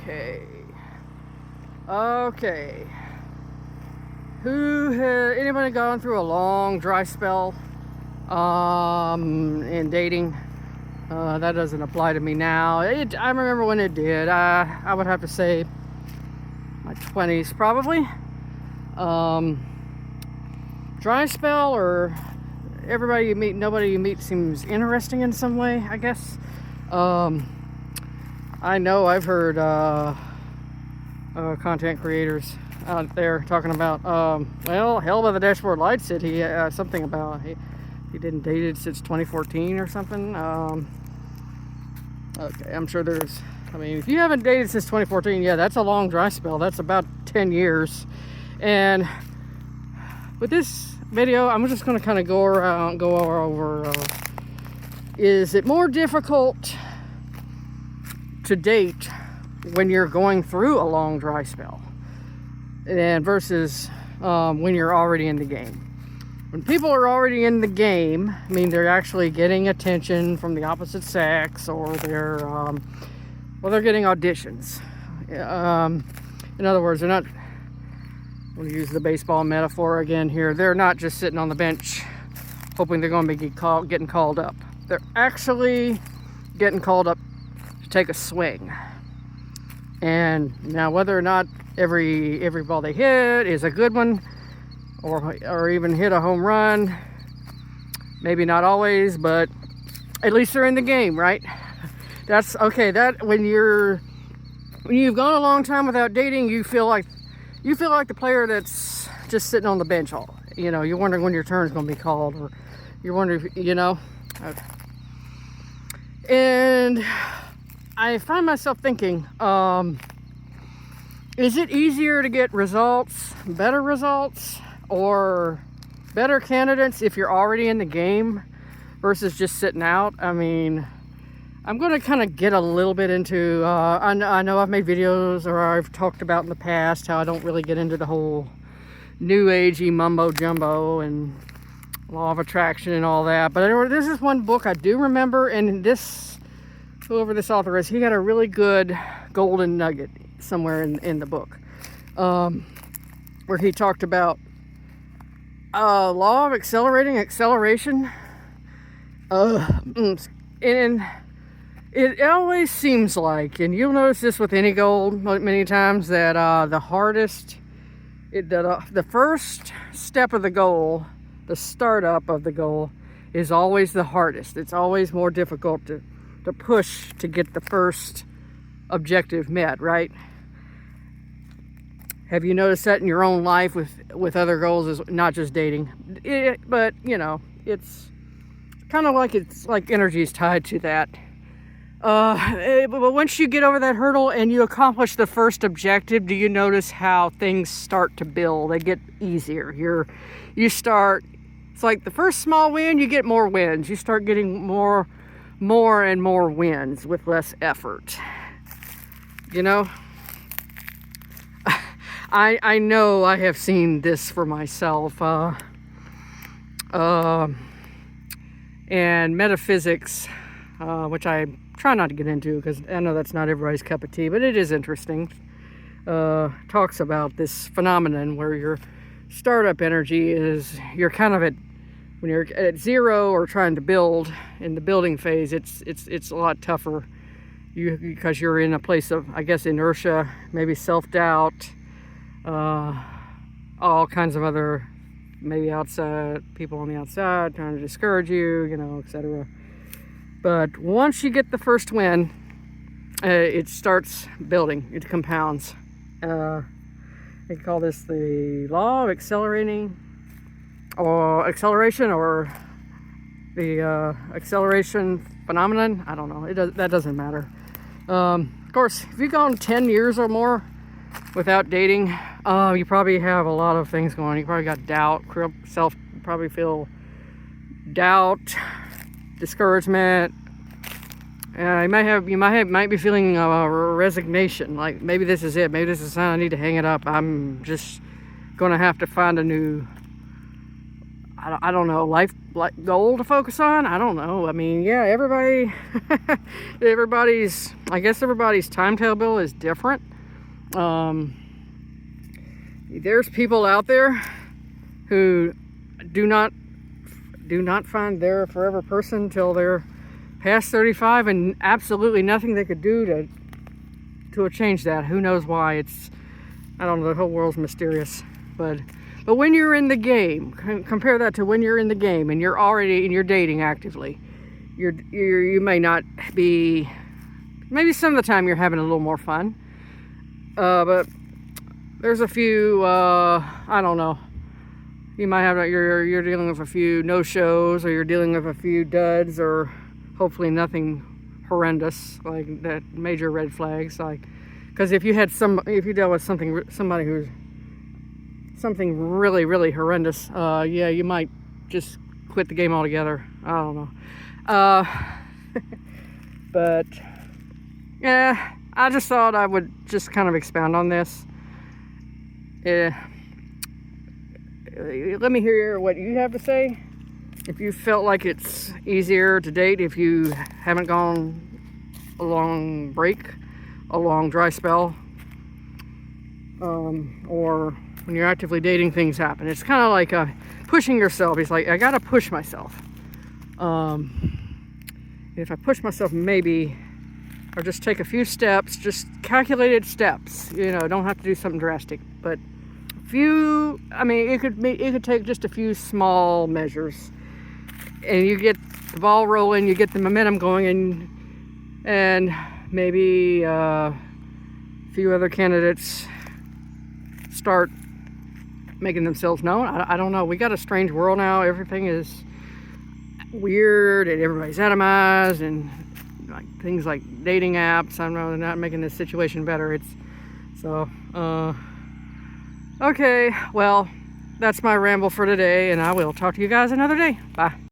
Okay. Anybody gone through a long dry spell in dating? That doesn't apply to me now. I remember when it did. I would have to say my 20s probably. Dry spell, or everybody you meet, nobody you meet seems interesting in some way, I guess. I know I've heard content creators out there talking about, well, hell by the dashboard light said he something about he didn't date it since 2014 or something. Okay, I'm sure there's, I mean, if you haven't dated since 2014, yeah, that's a long dry spell. That's about 10 years. And with this video, I'm just going to kind of go over, is it more difficult to date when you're going through a long dry spell and versus when you're already in the game? When people are already in the game, I mean, they're actually getting attention from the opposite sex, or they're getting auditions. In other words, they're not, I'm going to use the baseball metaphor again here, they're not just sitting on the bench hoping they're going to be getting called up. They're actually getting called up to take a swing. And now, whether or not every ball they hit is a good one, or even hit a home run, maybe not always, but at least they're in the game, right? That's okay. That when you've gone a long time without dating, you feel like the player that's just sitting on the bench all, you're wondering when your turn's going to be called, or you're wondering if, okay. And I find myself thinking, is it easier to get better results, or better candidates if you're already in the game versus just sitting out? I mean, I'm going to kind of get a little bit into, I know I've made videos, or I've talked about in the past how I don't really get into the whole new agey mumbo jumbo and law of attraction and all that. But this is one book I do remember, and whoever this author is, he got a really good golden nugget somewhere in the book, where he talked about law of acceleration. And it always seems like, and you'll notice this with any goal many times, that the first step of the goal, the startup of the goal, is always the hardest. It's always more difficult to push to get the first objective met, right? Have you noticed that in your own life with other goals, is not just dating? But it's kind of like, it's like energy is tied to that. But once you get over that hurdle and you accomplish the first objective, do you notice how things start to build? They get easier. It's like the first small win, you get more wins. You start getting more and more wins with less effort. I know I have seen this for myself. And metaphysics, which I try not to get into because I know that's not everybody's cup of tea, but it is interesting. Talks about this phenomenon where your startup energy is, you're kind of when you're at zero or trying to build in the building phase, it's a lot tougher. Because you're in a place of, I guess, inertia, maybe self-doubt, all kinds of other, maybe outside people on the outside trying to discourage you, etc. But once you get the first win, it starts building. It compounds. They call this the law of acceleration, or the acceleration phenomenon. I don't know. That doesn't matter. Of course, if you've gone 10 years or more without dating, you probably have a lot of things going on. You probably got doubt, probably feel doubt, discouragement. You might be feeling resignation, like maybe this is it. Maybe this is something I need to hang it up. I'm just going to have to find a new I don't know, life goal to focus on. I don't know. I mean, yeah, everybody, I guess everybody's timetable is different. There's people out there who do not find their forever person till they're past 35, and absolutely nothing they could do to change that. Who knows why? I don't know, the whole world's mysterious. But when you're in the game, compare that to when you're in the game and you're dating actively. You may not be, maybe some of the time you're having a little more fun. But there's a few, I don't know. You might have, you're dealing with a few no-shows, or you're dealing with a few duds, or hopefully nothing horrendous, like that major red flags. Like, because if you dealt with somebody who's something really, really horrendous, yeah, you might just quit the game altogether. I don't know. But yeah, I just thought I would just kind of expound on this. Let me hear what you have to say. If you felt like it's easier to date if you haven't gone a long break, a long dry spell, or when you're actively dating, things happen. It's kind of like pushing yourself. It's like, I gotta push myself. If I push myself, maybe, or just take a few steps, just calculated steps. You know, don't have to do something drastic, but few. I mean, it could take just a few small measures, and you get the ball rolling, you get the momentum going, and maybe a few other candidates start making themselves known. I don't know. We got a strange world now. Everything is weird, and everybody's atomized, and like things like dating apps. I don't know, they're not making this situation better. Okay, well, that's my ramble for today, and I will talk to you guys another day. Bye.